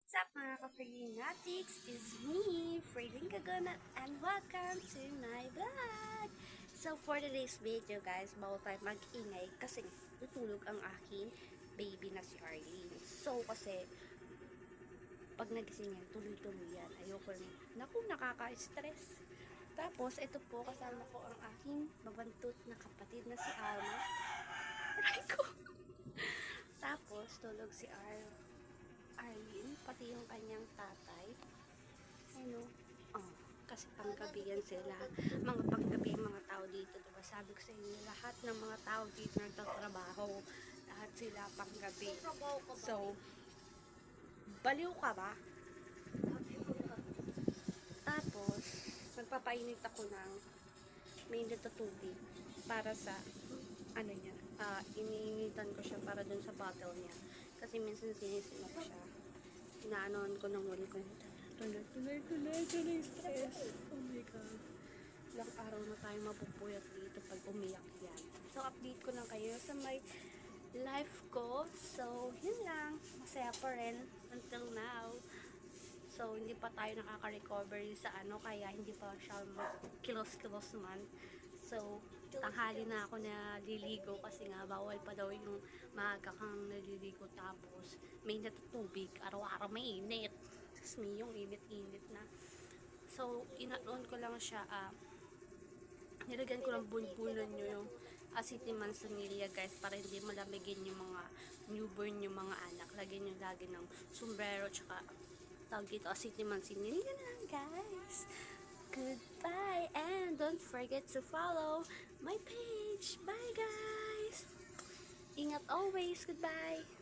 What's up mga ka-Freelnatics? This is me, Freeling Kagonat, and welcome to my vlog! So for today's video guys, bawal tayo mag-ingay kasi tutulog ang aking baby na si Arlene. So kasi, pag nagising yan, tuloy-tuloy yan. Ayoko rin. Naku, nakaka-stress. Tapos, ito po, kasama ko ang aking mabantut na kapatid na si Alma. Aray ko! Tapos, tulog si Arlene, pati yung kanyang tatay. Ano? Oh, kasi panggabi yan sila. Mga panggabi ang mga tao dito, diba? Sabi ko sa inyo, lahat ng mga tao dito nagtatrabaho. Lahat sila panggabi. So, baliw ka ba? Tapos, magpapainit ako ng mainit na tubig para sa ano niya, iniinitan ko siya para dun sa bottle niya. Kasi minsan sinisinok siya. Inaanoan ko ng wali ko. Tuloy, stress. Oh my God. Ilang araw na tayo mapupuyat dito pag umiyak yan. So, update ko lang kayo sa my life ko. So, yun lang. Masaya pa rin until now. So, hindi pa tayo nakaka-recovery sa ano, kaya hindi pa siya kilos-kilos man. So, tanghali na ako na liligo kasi nga bawal pa daw yung maaga kang naliligo tapos may natutubig, araw-araw may init. Tapos may yung init-init na. So, inaon ko lang siya, nilagyan ko ng bunbunan nyo yung acetiman sanilla guys para hindi malamigin yung mga newborn yung mga anak. Lagyan nyo lagi ng sombrero tsaka tawag dito acetiman sanilla na lang guys. Goodbye and don't forget to follow my page. Bye guys! Ingat always. Goodbye!